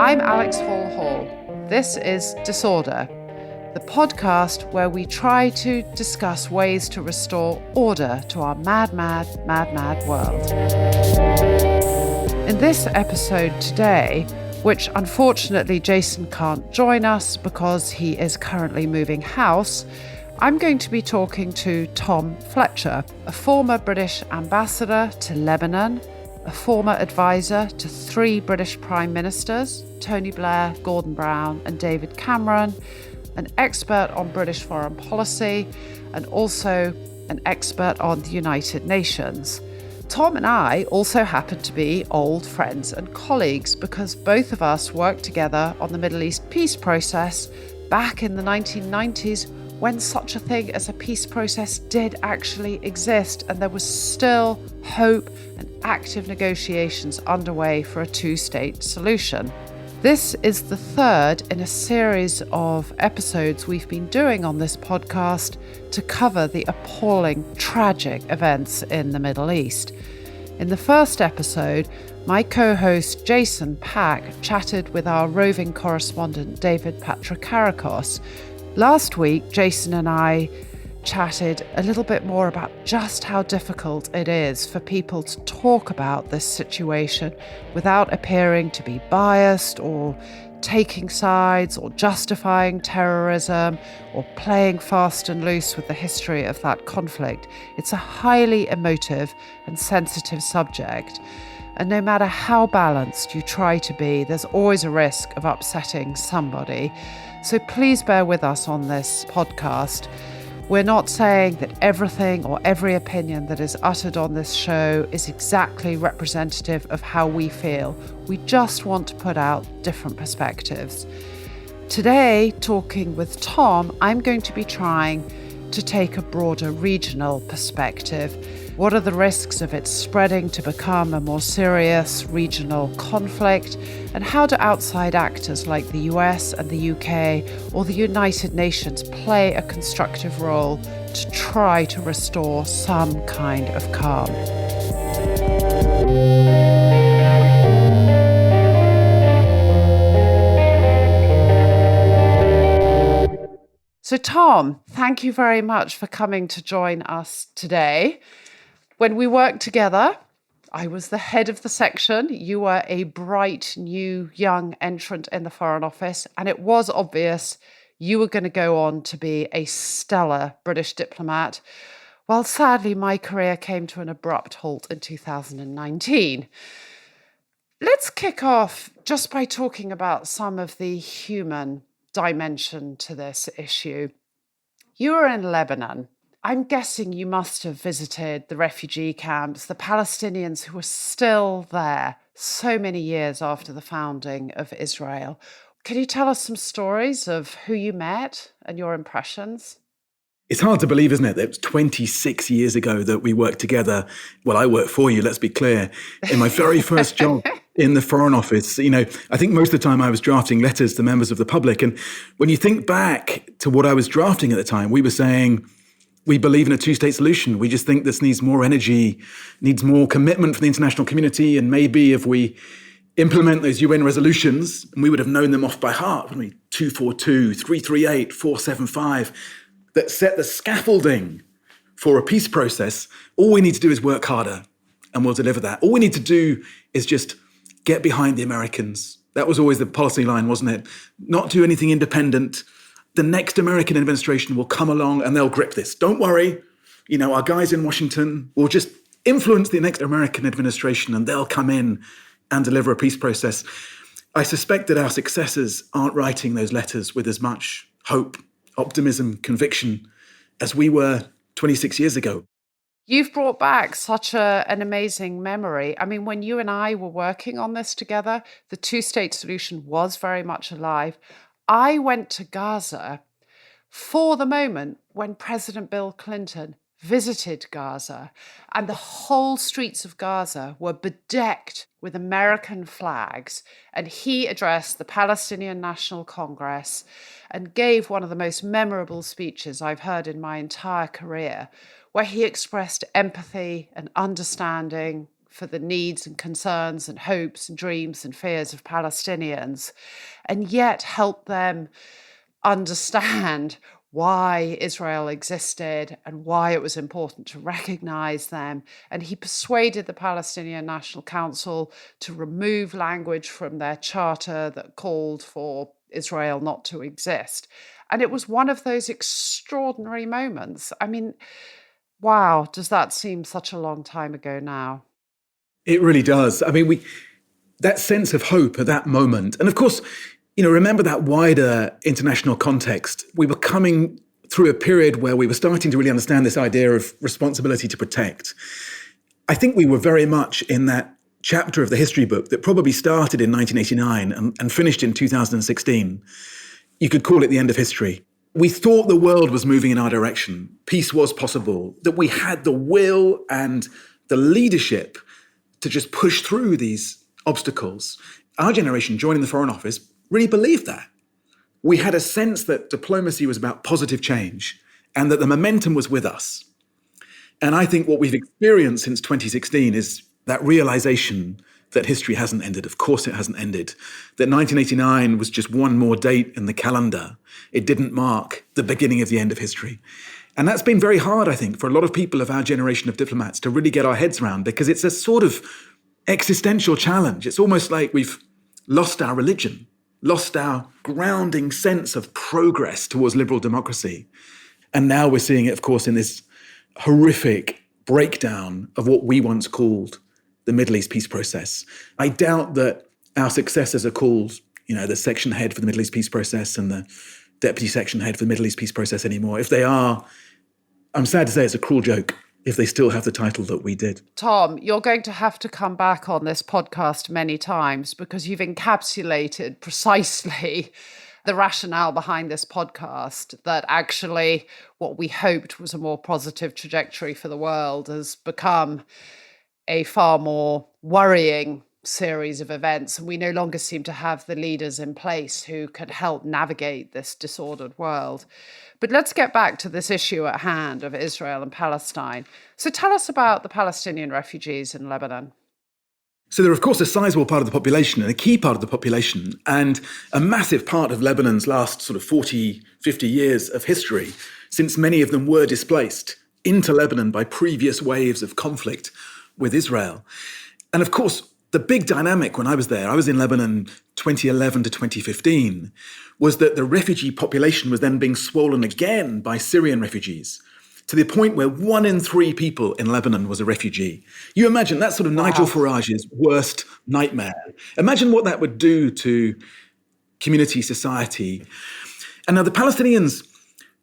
I'm Alex Hall. This is Disorder, the podcast where we try to discuss ways to restore order to our mad world. In this episode today, which unfortunately Jason can't join us because he is currently moving house, I'm going to be talking to Tom Fletcher, a former British ambassador to Lebanon, a former advisor to 3 British Prime Ministers, Tony Blair, Gordon Brown and David Cameron, an expert on British foreign policy, and also an expert on the United Nations. Tom and I also happen to be old friends and colleagues because both of us worked together on the Middle East peace process back in the 1990s when such a thing as a peace process did actually exist and there was still hope and active negotiations underway for a 2-state solution. This is the third in a series of episodes we've been doing on this podcast to cover the appalling, tragic events in the Middle East. In the first episode, my co-host Jason Pack chatted with our roving correspondent David Patrikarakos. Last week, Jason and I chatted a little bit more about just how difficult it is for people to talk about this situation without appearing to be biased or taking sides or justifying terrorism or playing fast and loose with the history of that conflict. It's a highly emotive and sensitive subject. And no matter how balanced you try to be, there's always a risk of upsetting somebody. So please bear with us on this podcast. We're not saying that everything or every opinion that is uttered on this show is exactly representative of how we feel. We just want to put out different perspectives. Today, talking with Tom, I'm going to be trying to take a broader regional perspective. What are the risks of it spreading to become a more serious regional conflict? And how do outside actors like the US and the UK or the United Nations play a constructive role to try to restore some kind of calm? So Tom, thank you very much for coming to join us today. When we worked together, I was the head of the section. You were a bright, new, young entrant in the Foreign Office, and it was obvious you were going to go on to be a stellar British diplomat. Well, sadly, my career came to an abrupt halt in 2019. Let's kick off just by talking about some of the human dimension to this issue. You were in Lebanon. I'm guessing you must have visited the refugee camps, the Palestinians who are still there so many years after the founding of Israel. Can you tell us some stories of who you met and your impressions? It's hard to believe, isn't it, that it was 26 years ago that we worked together. Well, I worked for you, let's be clear, in my very first job in the Foreign Office. You know, I think most of the time I was drafting letters to members of the public. And when you think back to what I was drafting at the time, we were saying, we believe in a 2-state solution. We just think this needs more energy, needs more commitment from the international community. And maybe if we implement those UN resolutions, and we would have known them off by heart, wouldn't we? 242, 338, 475, that set the scaffolding for a peace process. All we need to do is work harder and we'll deliver that. All we need to do is just get behind the Americans. That was always the policy line, wasn't it? Not do anything independent. The next American administration will come along and they'll grip this. Don't worry. You know, our guys in Washington will just influence the next American administration and they'll come in and deliver a peace process. I suspect that our successors aren't writing those letters with as much hope, optimism, conviction as we were 26 years ago. You've brought back such an amazing memory. I mean, when you and I were working on this together, the 2-state solution was very much alive. I went to Gaza for the moment when President Bill Clinton visited Gaza, and the whole streets of Gaza were bedecked with American flags, and he addressed the Palestinian National Congress and gave one of the most memorable speeches I've heard in my entire career, where he expressed empathy and understanding for the needs and concerns and hopes and dreams and fears of Palestinians, and yet help them understand why Israel existed and why it was important to recognize them. And he persuaded the Palestinian National Council to remove language from their charter that called for Israel not to exist. And it was one of those extraordinary moments. I mean, wow, does that seem such a long time ago now? It really does. I mean, that sense of hope at that moment. And of course, remember that wider international context. We were coming through a period where we were starting to really understand this idea of responsibility to protect. I think we were very much in that chapter of the history book that probably started in 1989 and finished in 2016. You could call it the end of history. We thought the world was moving in our direction. Peace was possible, that we had the will and the leadership to just push through these obstacles. Our generation joining the Foreign Office really believed that. We had a sense that diplomacy was about positive change and that the momentum was with us. And I think what we've experienced since 2016 is that realization that history hasn't ended. Of course it hasn't ended. That 1989 was just one more date in the calendar. It didn't mark the beginning of the end of history. And that's been very hard, I think, for a lot of people of our generation of diplomats to really get our heads around, because it's a sort of existential challenge. It's almost like we've lost our religion, lost our grounding sense of progress towards liberal democracy. And now we're seeing it, of course, in this horrific breakdown of what we once called the Middle East peace process. I doubt that our successors are called, the section head for the Middle East peace process and the deputy section head for the Middle East peace process anymore. If they are, I'm sad to say it's a cruel joke if they still have the title that we did. Tom, you're going to have to come back on this podcast many times because you've encapsulated precisely the rationale behind this podcast, that actually what we hoped was a more positive trajectory for the world has become a far more worrying series of events. And we no longer seem to have the leaders in place who can help navigate this disordered world. But let's get back to this issue at hand of Israel and Palestine. So tell us about the Palestinian refugees in Lebanon. So they're, of course, a sizable part of the population and a key part of the population and a massive part of Lebanon's last sort of 40, 50 years of history, since many of them were displaced into Lebanon by previous waves of conflict with Israel. And of course, the big dynamic when I was there, I was in Lebanon 2011 to 2015, was that the refugee population was then being swollen again by Syrian refugees, to the point where 1 in 3 people in Lebanon was a refugee. You imagine that's sort of Nigel Farage's worst nightmare. Imagine what that would do to community, society. And now the Palestinians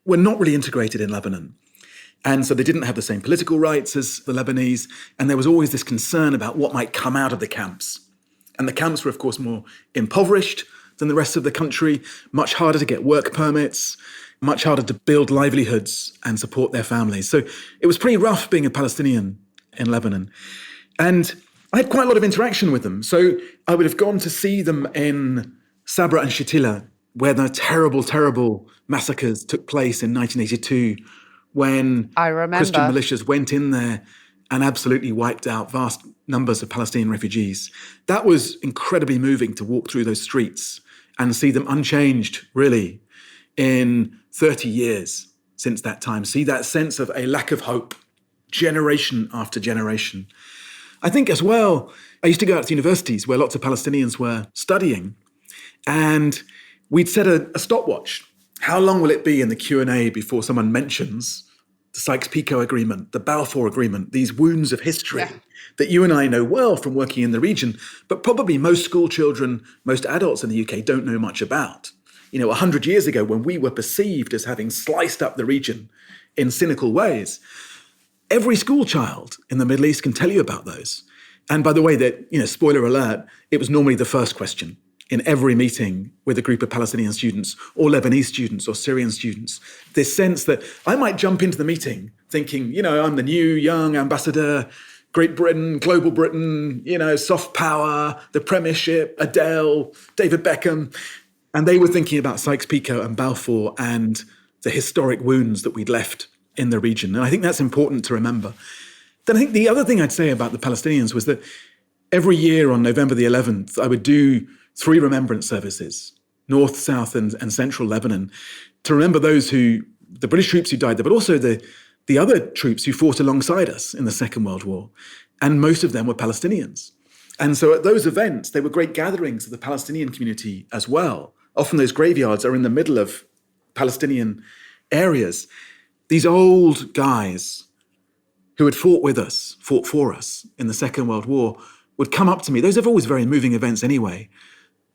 were not really integrated in Lebanon. And so they didn't have the same political rights as the Lebanese. And there was always this concern about what might come out of the camps. And the camps were, of course, more impoverished than the rest of the country, much harder to get work permits, much harder to build livelihoods and support their families. So it was pretty rough being a Palestinian in Lebanon. And I had quite a lot of interaction with them. So I would have gone to see them in Sabra and Shatila, where the terrible, terrible massacres took place in 1982, when Christian militias went in there and absolutely wiped out vast numbers of Palestinian refugees. That was incredibly moving to walk through those streets and see them unchanged, really, in 30 years since that time. See that sense of a lack of hope, generation after generation. I think as well, I used to go out to universities where lots of Palestinians were studying, and we'd set a stopwatch. How long will it be in the Q&A before someone mentions the Sykes-Picot Agreement, the Balfour Agreement, these wounds of history that you and I know well from working in the region, but probably most school children, most adults in the UK don't know much about. 100 years ago, when we were perceived as having sliced up the region in cynical ways, every school child in the Middle East can tell you about those. And by the way, that, spoiler alert, it was normally the first question in every meeting with a group of Palestinian students or Lebanese students or Syrian students. This sense that I might jump into the meeting thinking, I'm the new young ambassador, Great Britain, global Britain, soft power, the Premiership, Adele, David Beckham. And they were thinking about Sykes-Picot and Balfour and the historic wounds that we'd left in the region. And I think that's important to remember. Then I think the other thing I'd say about the Palestinians was that every year on November the 11th, I would do 3 remembrance services, north, south, and central Lebanon, to remember the British troops who died there, but also the other troops who fought alongside us in the Second World War. And most of them were Palestinians. And so at those events, they were great gatherings of the Palestinian community as well. Often those graveyards are in the middle of Palestinian areas. These old guys who had fought for us in the Second World War, would come up to me. Those are always very moving events anyway.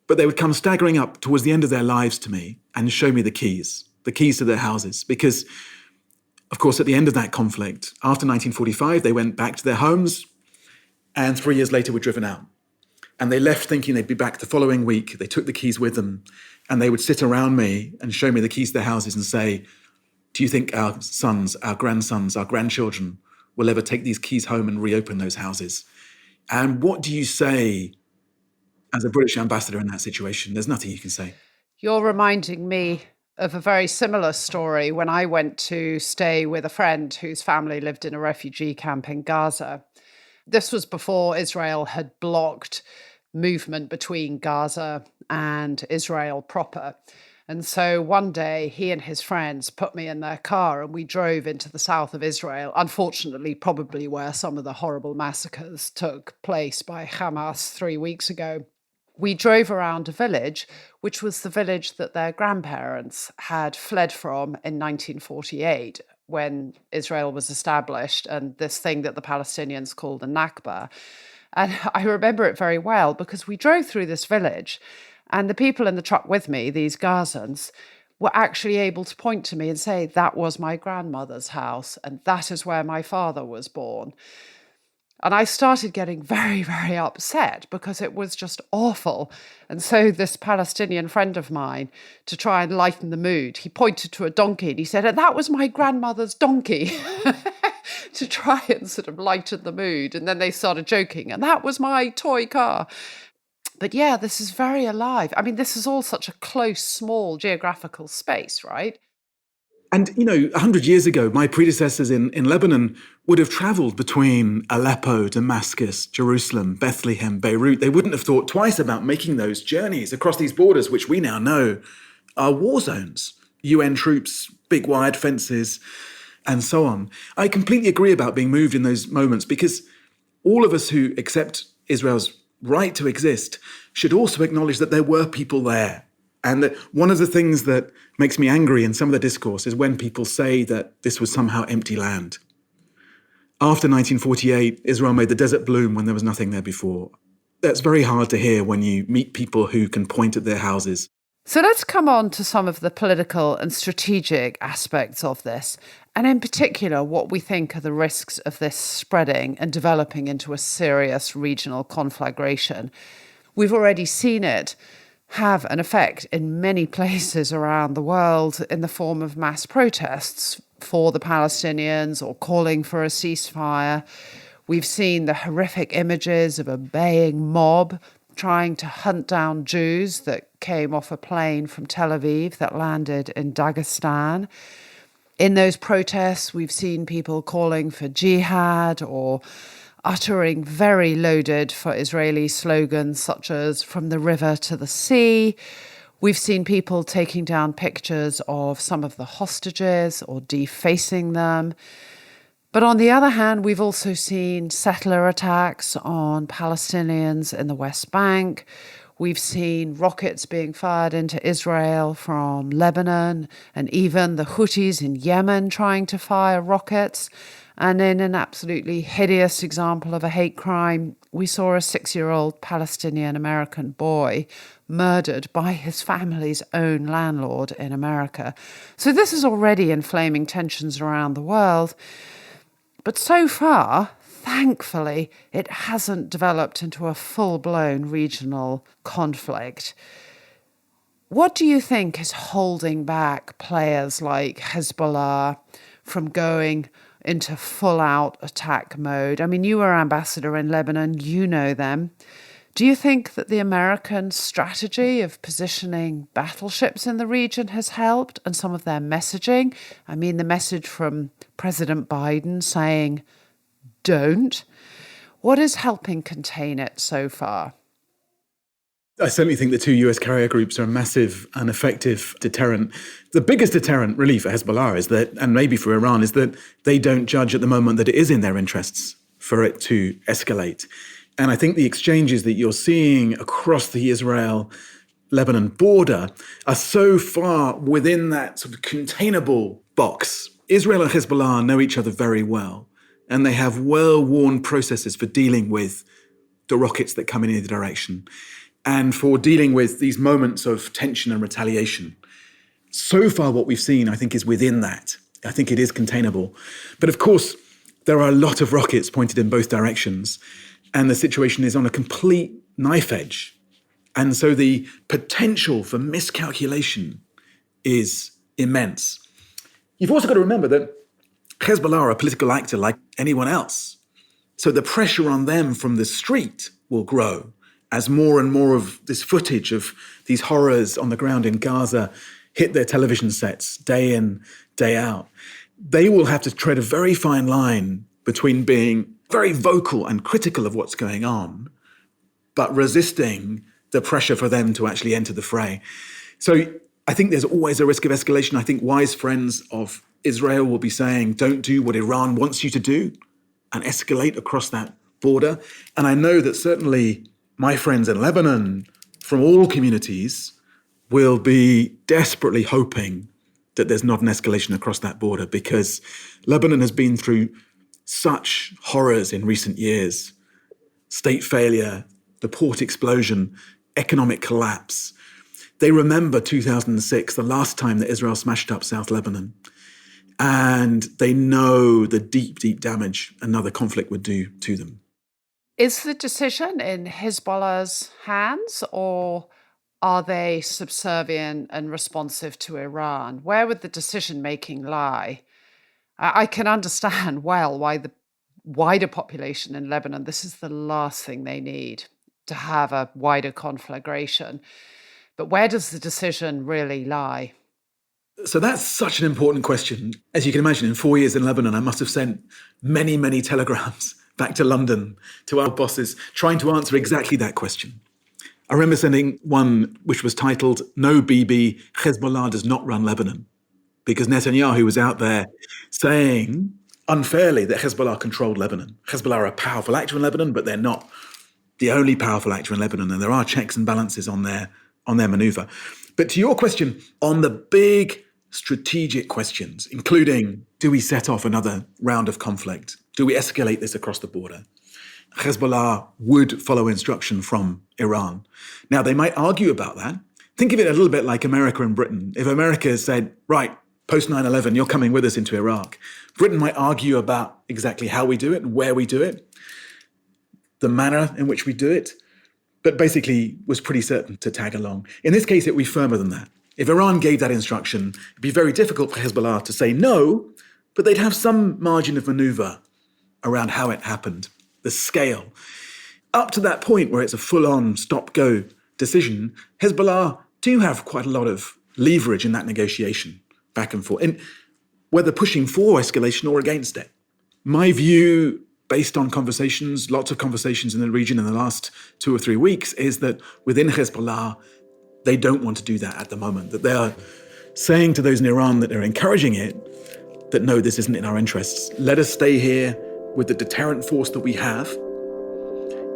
But they would come staggering up towards the end of their lives to me and show me the keys to their houses. Because, of course, at the end of that conflict, after 1945, they went back to their homes and 3 years later were driven out. And they left thinking they'd be back the following week. They took the keys with them and they would sit around me and show me the keys to their houses and say, do you think our sons, our grandsons, our grandchildren will ever take these keys home and reopen those houses? And what do you say as a British ambassador in that situation? There's nothing you can say. You're reminding me of a very similar story when I went to stay with a friend whose family lived in a refugee camp in Gaza. This was before Israel had blocked movement between Gaza and Israel proper. And so one day he and his friends put me in their car and we drove into the south of Israel, unfortunately, probably where some of the horrible massacres took place by Hamas 3 weeks ago. We drove around a village, which was the village that their grandparents had fled from in 1948 when Israel was established, and this thing that the Palestinians call the Nakba. And I remember it very well because we drove through this village and the people in the truck with me, these Gazans, were actually able to point to me and say, that was my grandmother's house and that is where my father was born. And I started getting very, very upset because it was just awful. And so this Palestinian friend of mine, to try and lighten the mood, he pointed to a donkey and he said, that was my grandmother's donkey, to try and sort of lighten the mood. And then they started joking, and that was my toy car. But yeah, this is very alive. I mean, this is all such a close, small geographical space, right? And, 100 years ago, my predecessors in Lebanon would have traveled between Aleppo, Damascus, Jerusalem, Bethlehem, Beirut. They wouldn't have thought twice about making those journeys across these borders, which we now know are war zones. UN troops, big wired fences, and so on. I completely agree about being moved in those moments because all of us who accept Israel's right to exist should also acknowledge that there were people there. And that one of the things that makes me angry in some of the discourse is when people say that this was somehow empty land. After 1948, Israel made the desert bloom when there was nothing there before. That's very hard to hear when you meet people who can point at their houses. So let's come on to some of the political and strategic aspects of this, and in particular, what we think are the risks of this spreading and developing into a serious regional conflagration. We've already seen it have an effect in many places around the world in the form of mass protests for the Palestinians or calling for a ceasefire. We've seen the horrific images of a baying mob trying to hunt down Jews that came off a plane from Tel Aviv that landed in Dagestan. In those protests, we've seen people calling for jihad or uttering very loaded for Israeli slogans such as "from the river to the sea." We've seen people taking down pictures of some of the hostages or defacing them. But on the other hand, we've also seen settler attacks on Palestinians in the West Bank. We've seen rockets being fired into Israel from Lebanon, and even the Houthis in Yemen trying to fire rockets. And in an absolutely hideous example of a hate crime, we saw a 6-year-old Palestinian American boy murdered by his family's own landlord in America. So this is already inflaming tensions around the world. But so far, thankfully, it hasn't developed into a full-blown regional conflict. What do you think is holding back players like Hezbollah from going into full-out attack mode? I mean, you were ambassador in Lebanon, you know them. Do you think that the American strategy of positioning battleships in the region has helped, and some of their messaging? I mean, the message from President Biden saying, don't. What is helping contain it so far? I certainly think the two US carrier groups are a massive and effective deterrent. The biggest deterrent, really, for Hezbollah is that, and maybe for Iran, is that they don't judge at the moment that it is in their interests for it to escalate. And I think the exchanges that you're seeing across the Israel-Lebanon border are so far within that sort of containable box. Israel and Hezbollah know each other very well, and they have well-worn processes for dealing with the rockets that come in either direction, and for dealing with these moments of tension and retaliation. So far, what we've seen, I think, is within that. I think it is containable. But of course, there are a lot of rockets pointed in both directions, and the situation is on a complete knife edge. And so the potential for miscalculation is immense. You've also got to remember that Hezbollah are a political actor like anyone else. So the pressure on them from the street will grow as more and more of this footage of these horrors on the ground in Gaza hit their television sets day in, day out. They will have to tread a very fine line between being very vocal and critical of what's going on, but resisting the pressure for them to actually enter the fray. So I think there's always a risk of escalation. I think wise friends of Israel will be saying, don't do what Iran wants you to do and escalate across that border. And I know that certainly my friends in Lebanon from all communities will be desperately hoping that there's not an escalation across that border, because Lebanon has been through such horrors in recent years. State failure, the port explosion, economic collapse. They remember 2006, the last time that Israel smashed up South Lebanon. And they know the deep, deep damage another conflict would do to them. Is the decision in Hezbollah's hands, or are they subservient and responsive to Iran? Where would the decision-making lie? I can understand well why the wider population in Lebanon, this is the last thing they need, to have a wider conflagration. But where does the decision really lie? So that's such an important question. As you can imagine, in 4 years in Lebanon, I must have sent many, many telegrams back to London to our bosses trying to answer exactly that question. I remember sending one which was titled, "No BB, Hezbollah does not run Lebanon," because Netanyahu was out there saying unfairly that Hezbollah controlled Lebanon. Hezbollah are a powerful actor in Lebanon, but they're not the only powerful actor in Lebanon, and there are checks and balances on their maneuver. But to your question, on the big strategic questions, including, do we set off another round of conflict? Do we escalate this across the border? Hezbollah would follow instruction from Iran. Now, they might argue about that. Think of it a little bit like America and Britain. If America said, right, post 9/11, you're coming with us into Iraq, Britain might argue about exactly how we do it and where we do it, the manner in which we do it, but basically was pretty certain to tag along. In this case, it would be firmer than that. If Iran gave that instruction, it'd be very difficult for Hezbollah to say no, but they'd have some margin of maneuver around how it happened, the scale. Up to that point where it's a full-on stop-go decision, Hezbollah do have quite a lot of leverage in that negotiation back and forth, and whether pushing for escalation or against it. My view, based on conversations, lots of conversations in the region in the last 2 or 3 weeks, is that within Hezbollah, they don't want to do that at the moment, that they are saying to those in Iran that are encouraging it, that no, this isn't in our interests. Let us stay here with the deterrent force that we have,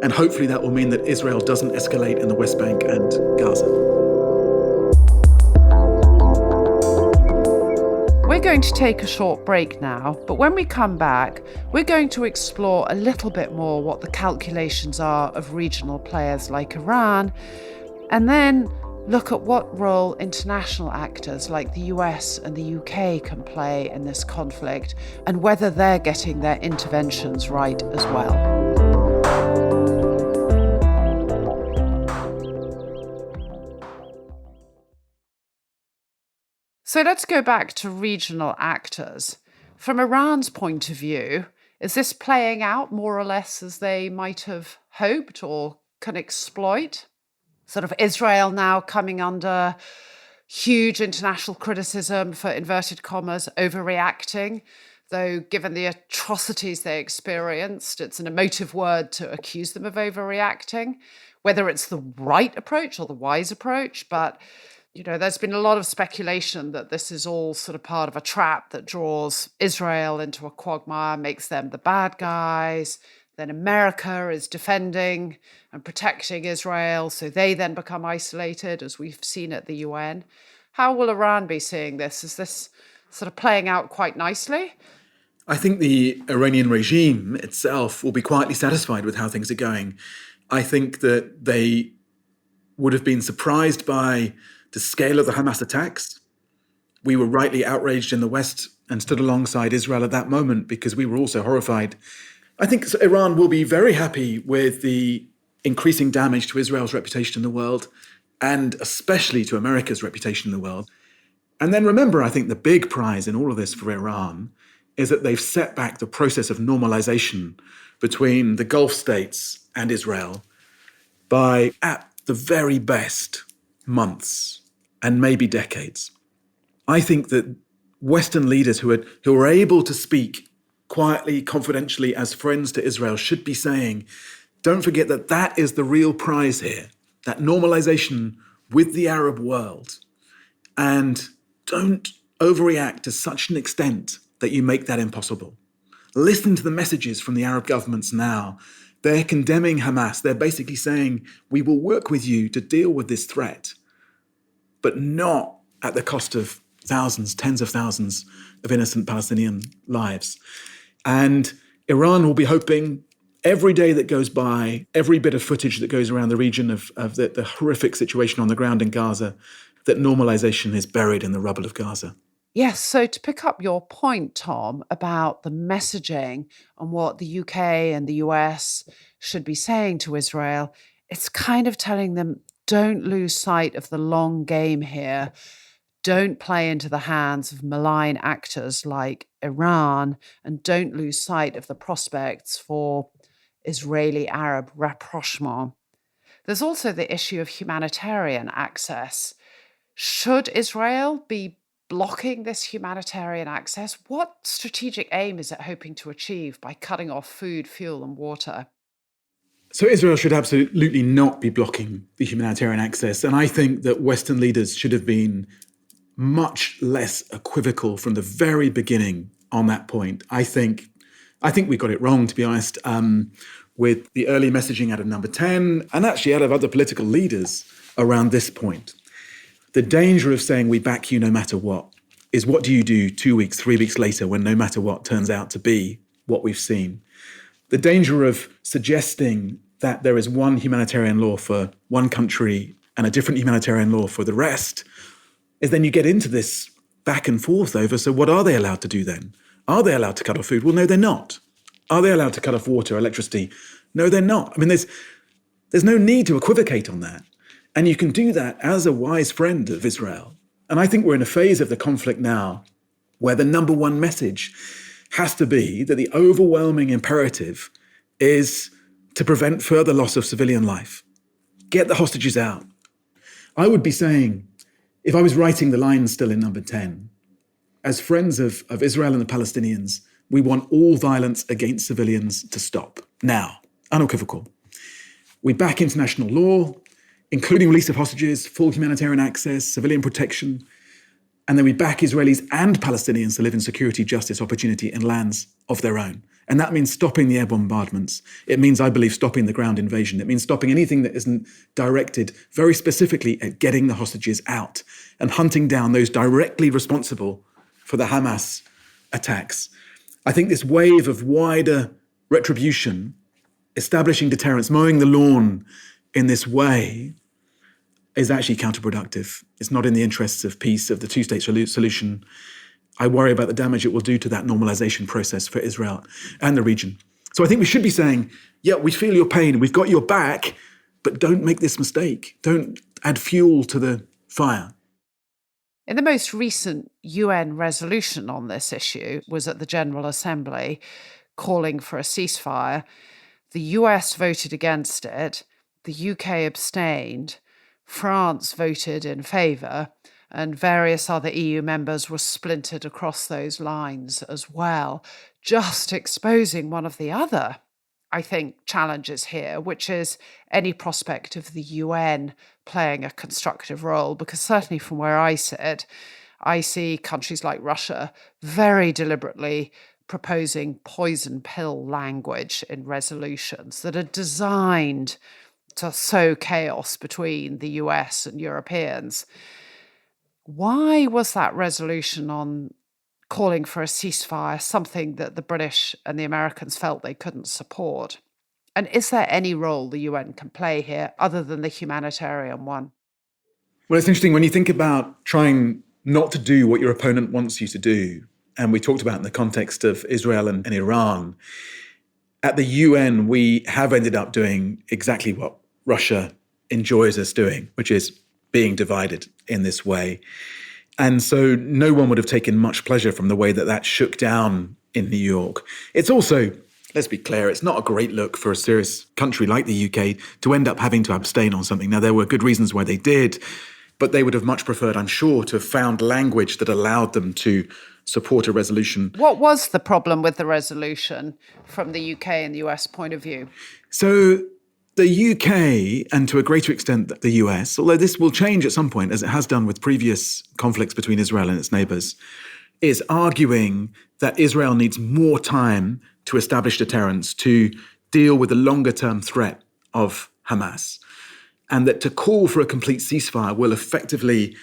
and hopefully that will mean that Israel doesn't escalate in the West Bank and Gaza. We're going to take a short break now, but when we come back, we're going to explore a little bit more what the calculations are of regional players like Iran, and then look at what role international actors like the US and the UK can play in this conflict, and whether they're getting their interventions right as well. So let's go back to regional actors. From Iran's point of view, is this playing out more or less as they might have hoped or can exploit? Sort of Israel now coming under huge international criticism for, inverted commas, overreacting. though given the atrocities they experienced, it's an emotive word to accuse them of overreacting, whether it's the right approach or the wise approach. But, there's been a lot of speculation that this is all sort of part of a trap that draws Israel into a quagmire, makes them the bad guys. Then America is defending and protecting Israel, so they then become isolated, as we've seen at the UN. How will Iran be seeing this? Is this sort of playing out quite nicely? I think the Iranian regime itself will be quietly satisfied with how things are going. I think that they would have been surprised by the scale of the Hamas attacks. We were rightly outraged in the West and stood alongside Israel at that moment because we were also horrified. I think Iran will be very happy with the increasing damage to Israel's reputation in the world, and especially to America's reputation in the world. And then remember, I think the big prize in all of this for Iran is that they've set back the process of normalization between the Gulf states and Israel by, at the very best, months and maybe decades. I think that Western leaders who are able to speak quietly, confidentially as friends to Israel should be saying, don't forget that that is the real prize here, that normalization with the Arab world. And don't overreact to such an extent that you make that impossible. Listen to the messages from the Arab governments now. They're condemning Hamas. They're basically saying, we will work with you to deal with this threat, but not at the cost of thousands, tens of thousands of innocent Palestinian lives. And Iran will be hoping every day that goes by, every bit of footage that goes around the region of the horrific situation on the ground in Gaza, that normalization is buried in the rubble of Gaza. Yes, so to pick up your point, Tom, about the messaging and what the UK and the US should be saying to Israel, it's kind of telling them, don't lose sight of the long game here. Don't play into the hands of malign actors like Iran, and don't lose sight of the prospects for Israeli-Arab rapprochement. There's also the issue of humanitarian access. Should Israel be blocking this humanitarian access? What strategic aim is it hoping to achieve by cutting off food, fuel, and water? So Israel should absolutely not be blocking the humanitarian access. And I think that Western leaders should have been much less equivocal from the very beginning on that point. I think we got it wrong, to be honest, with the early messaging out of Number 10 and actually out of other political leaders around this point. The danger of saying we back you no matter what is, what do you do 2 weeks, 3 weeks later when no matter what turns out to be what we've seen? The danger of suggesting that there is one humanitarian law for one country and a different humanitarian law for the rest is then you get into this back and forth over, so what are they allowed to do then? Are they allowed to cut off food? Well, no, they're not. Are they allowed to cut off water, electricity? No, they're not. I mean, there's no need to equivocate on that. And you can do that as a wise friend of Israel. And I think we're in a phase of the conflict now where the number one message has to be that the overwhelming imperative is to prevent further loss of civilian life. Get the hostages out. I would be saying, if I was writing the lines still in Number 10, as friends of Israel and the Palestinians, we want all violence against civilians to stop now, unequivocal. We back international law, including release of hostages, full humanitarian access, civilian protection, and then we back Israelis and Palestinians to live in security, justice, opportunity in lands of their own. And that means stopping the air bombardments. It means, I believe, stopping the ground invasion. It means stopping anything that isn't directed very specifically at getting the hostages out and hunting down those directly responsible for the Hamas attacks. I think this wave of wider retribution, establishing deterrence, mowing the lawn in this way, is actually counterproductive. It's not in the interests of peace, of the two-state solution. I worry about the damage it will do to that normalization process for Israel and the region. So I think we should be saying, yeah, we feel your pain, we've got your back, but don't make this mistake. Don't add fuel to the fire. In the most recent UN resolution on this issue was at the General Assembly calling for a ceasefire. The US voted against it. The UK abstained. France voted in favour. and various other EU members were splintered across those lines as well, just exposing one of the other, I think, challenges here, which is any prospect of the UN playing a constructive role, because certainly from where I sit, I see countries like Russia very deliberately proposing poison pill language in resolutions that are designed to sow chaos between the US and Europeans. Why was that resolution on calling for a ceasefire something that the British and the Americans felt they couldn't support? And is there any role the UN can play here other than the humanitarian one? Well, it's interesting when you think about trying not to do what your opponent wants you to do. And we talked about in the context of Israel and Iran. At the UN, we have ended up doing exactly what Russia enjoys us doing, which is being divided in this way. And so no one would have taken much pleasure from the way that that shook down in New York. It's also, let's be clear, it's not a great look for a serious country like the UK to end up having to abstain on something. Now, there were good reasons why they did, but they would have much preferred, I'm sure, to have found language that allowed them to support a resolution. What was the problem with the resolution from the UK and the US point of view? So the UK, and to a greater extent the US, although this will change at some point, as it has done with previous conflicts between Israel and its neighbors, is arguing that Israel needs more time to establish deterrence, to deal with the longer-term threat of Hamas, and that to call for a complete ceasefire will effectively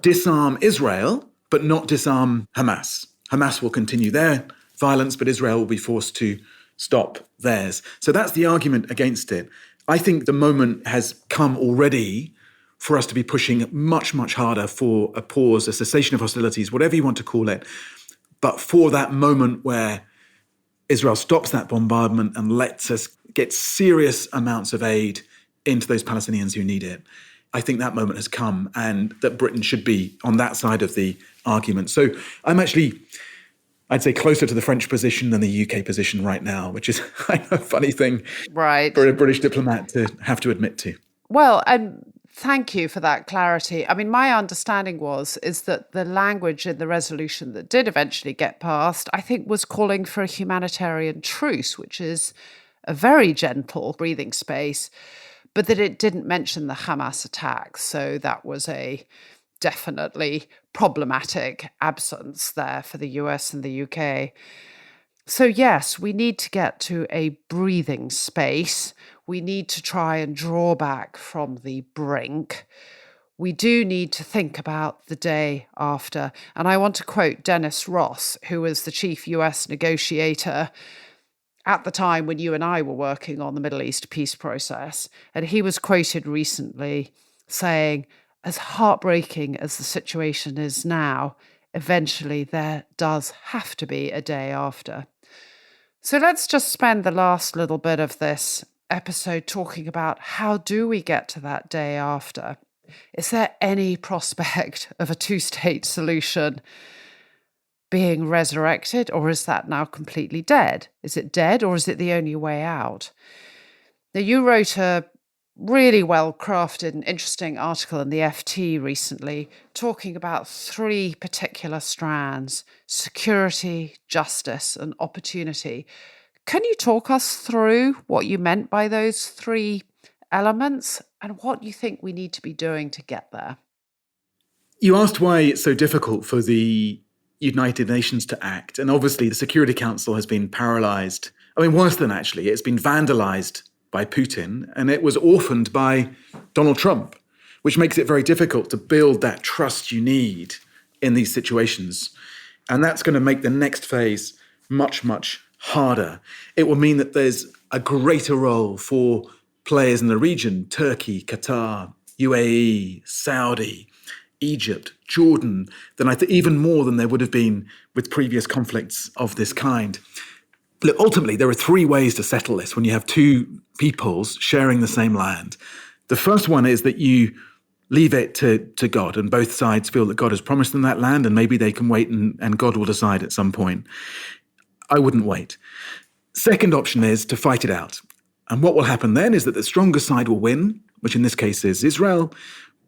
disarm Israel, but not disarm Hamas. Hamas will continue their violence, but Israel will be forced to stop theirs. So that's the argument against it. I think the moment has come already for us to be pushing much, much harder for a pause, a cessation of hostilities, whatever you want to call it. But for that moment where Israel stops that bombardment and lets us get serious amounts of aid into those Palestinians who need it, I think that moment has come, and that Britain should be on that side of the argument. So I'm actually, I'd say, closer to the French position than the UK position right now, which is a funny thing for a British diplomat to have to admit to. Well, and thank you for that clarity. I mean, my understanding is that the language in the resolution that did eventually get passed, I think, was calling for a humanitarian truce, which is a very gentle breathing space, but that it didn't mention the Hamas attacks. So that was a definitely problematic absence there for the US and the UK. So yes, we need to get to a breathing space. We need to try and draw back from the brink. We do need to think about the day after. And I want to quote Dennis Ross, who was the chief US negotiator at the time when you and I were working on the Middle East peace process. And he was quoted recently saying, as heartbreaking as the situation is now, eventually there does have to be a day after. So let's just spend the last little bit of this episode talking about how do we get to that day after? Is there any prospect of a two-state solution being resurrected, or is that now completely dead? Is it dead, or is it the only way out? Now, you wrote a really well-crafted and interesting article in the FT recently talking about three particular strands: security, justice, and opportunity. Can you talk us through what you meant by those three elements and what you think we need to be doing to get there? You asked why it's so difficult for the United Nations to act. And obviously the Security Council has been paralyzed. I mean, worse than actually, it's been vandalized by Putin, and it was orphaned by Donald Trump, which makes it very difficult to build that trust you need in these situations. And that's going to make the next phase much, much harder. It will mean that there's a greater role for players in the region: Turkey, Qatar, UAE, Saudi, Egypt, Jordan, than even more than there would have been with previous conflicts of this kind. Look, ultimately, there are three ways to settle this when you have two peoples sharing the same land. The first one is that you leave it to God, and both sides feel that God has promised them that land, and maybe they can wait and God will decide at some point. I wouldn't wait. Second option is to fight it out. And what will happen then is that the stronger side will win, which in this case is Israel,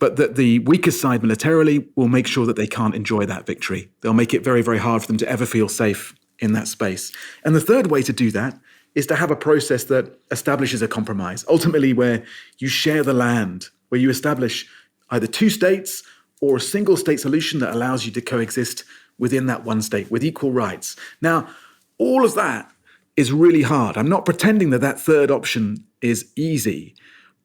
but that the weakest side militarily will make sure that they can't enjoy that victory. They'll make it very, very hard for them to ever feel safe in that space. And the third way to do that is to have a process that establishes a compromise, ultimately where you share the land, where you establish either two states or a single state solution that allows you to coexist within that one state with equal rights. Now, all of that is really hard. I'm not pretending that that third option is easy,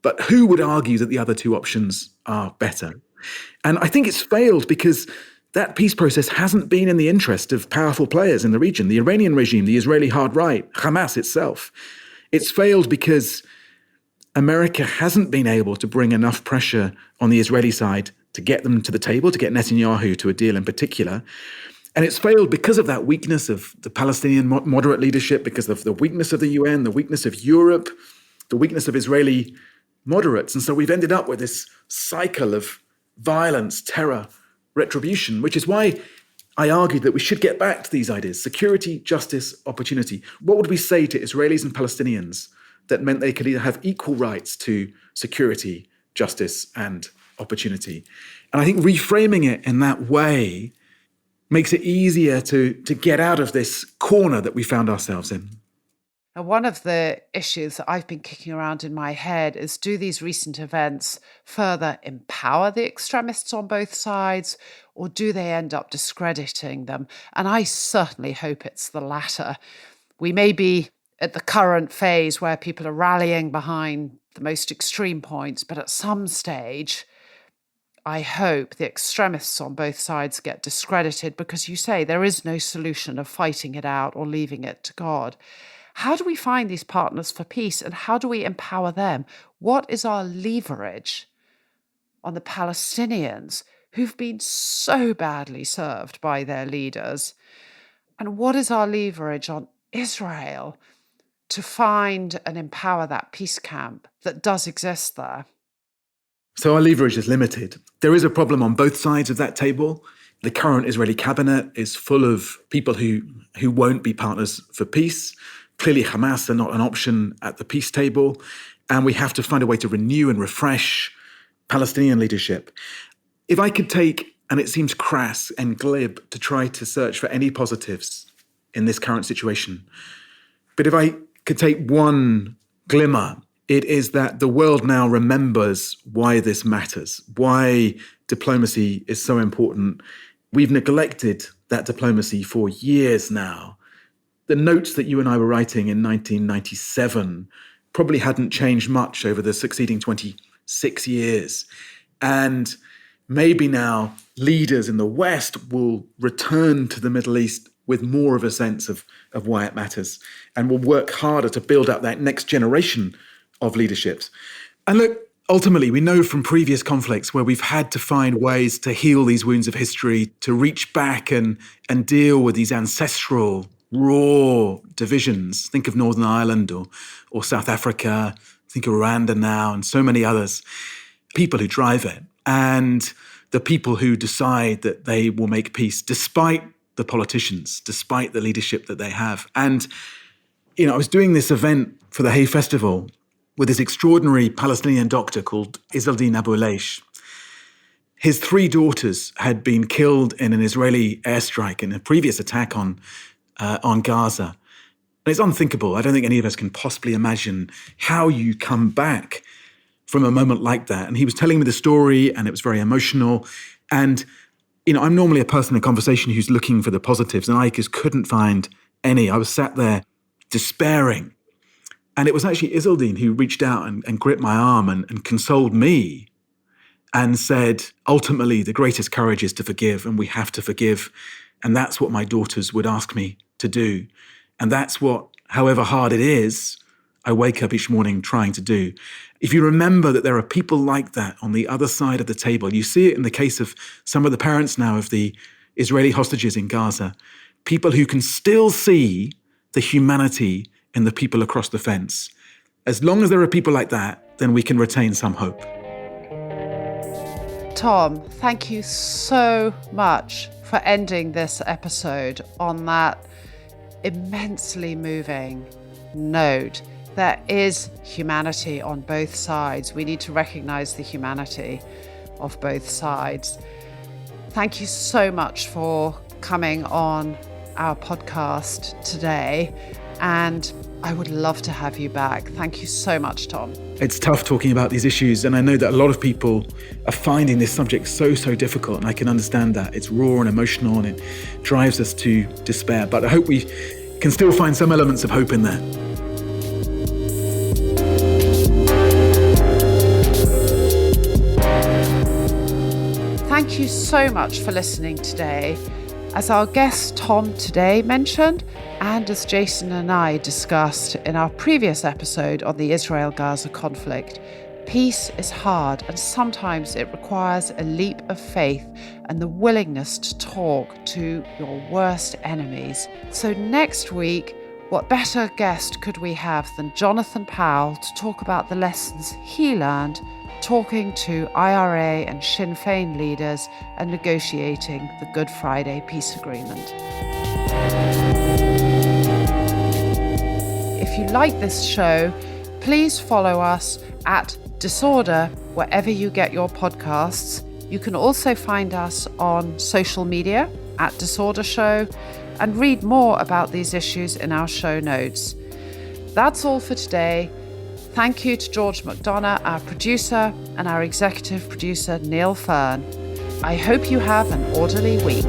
but who would argue that the other two options are better? And I think it's failed because that peace process hasn't been in the interest of powerful players in the region, the Iranian regime, the Israeli hard right, Hamas itself. It's failed because America hasn't been able to bring enough pressure on the Israeli side to get them to the table, to get Netanyahu to a deal in particular. And it's failed because of that weakness of the Palestinian moderate leadership, because of the weakness of the UN, the weakness of Europe, the weakness of Israeli moderates. And so we've ended up with this cycle of violence, terror, retribution, which is why I argued that we should get back to these ideas: security, justice, opportunity. What would we say to Israelis and Palestinians that meant they could either have equal rights to security, justice, and opportunity? And I think reframing it in that way makes it easier to get out of this corner that we found ourselves in. Now, one of the issues that I've been kicking around in my head is, do these recent events further empower the extremists on both sides, or do they end up discrediting them? And I certainly hope it's the latter. We may be at the current phase where people are rallying behind the most extreme points, but at some stage, I hope the extremists on both sides get discredited, because you say there is no solution of fighting it out or leaving it to God. How do we find these partners for peace, and how do we empower them? What is our leverage on the Palestinians who've been so badly served by their leaders? And what is our leverage on Israel to find and empower that peace camp that does exist there? So our leverage is limited. There is a problem on both sides of that table. The current Israeli cabinet is full of people who won't be partners for peace. Clearly, Hamas are not an option at the peace table. And we have to find a way to renew and refresh Palestinian leadership. If I could take, and it seems crass and glib to try to search for any positives in this current situation, but if I could take one glimmer, it is that the world now remembers why this matters, why diplomacy is so important. We've neglected that diplomacy for years now. The notes that you and I were writing in 1997 probably hadn't changed much over the succeeding 26 years. And maybe now leaders in the West will return to the Middle East with more of a sense of why it matters, and will work harder to build up that next generation of leaderships. And look, ultimately, we know from previous conflicts where we've had to find ways to heal these wounds of history, to reach back and deal with these ancestral, raw divisions. Think of Northern Ireland or South Africa, think of Rwanda now, and so many others. People who drive it, and the people who decide that they will make peace despite the politicians, despite the leadership that they have. And, I was doing this event for the Hay Festival with this extraordinary Palestinian doctor called Izzeldin Abu Leish. His 3 daughters had been killed in an Israeli airstrike in a previous attack on Gaza. And it's unthinkable. I don't think any of us can possibly imagine how you come back from a moment like that. And he was telling me the story, and it was very emotional. And, I'm normally a person in conversation who's looking for the positives, and I just couldn't find any. I was sat there despairing. And it was actually Izzeldin who reached out and gripped my arm and consoled me and said, ultimately, the greatest courage is to forgive, and we have to forgive. And that's what my daughters would ask me to do. And that's what, however hard it is, I wake up each morning trying to do. If you remember that there are people like that on the other side of the table, you see it in the case of some of the parents now of the Israeli hostages in Gaza, people who can still see the humanity in the people across the fence. As long as there are people like that, then we can retain some hope. Tom, thank you so much for ending this episode on that immensely moving note. There is humanity on both sides. We need to recognize the humanity. of both sides. Thank you so much for coming on our podcast today, and I would love to have you back. Thank you so much, Tom. It's tough talking about these issues, and I know that a lot of people are finding this subject so difficult, and I can understand that. It's raw and emotional, and it drives us to despair. But I hope we can still find some elements of hope in there. Thank you so much for listening today. As our guest Tom today mentioned, and as Jason and I discussed in our previous episode on the Israel-Gaza conflict, peace is hard, and sometimes it requires a leap of faith and the willingness to talk to your worst enemies. So next week, what better guest could we have than Jonathan Powell to talk about the lessons he learned talking to IRA and Sinn Féin leaders and negotiating the Good Friday peace agreement. If you like this show, please follow us at Disorder wherever you get your podcasts. You can also find us on social media at Disorder Show and read more about these issues in our show notes. That's all for today. Thank you to George McDonagh, our producer, and our executive producer, Neil Fearn. I hope you have an orderly week.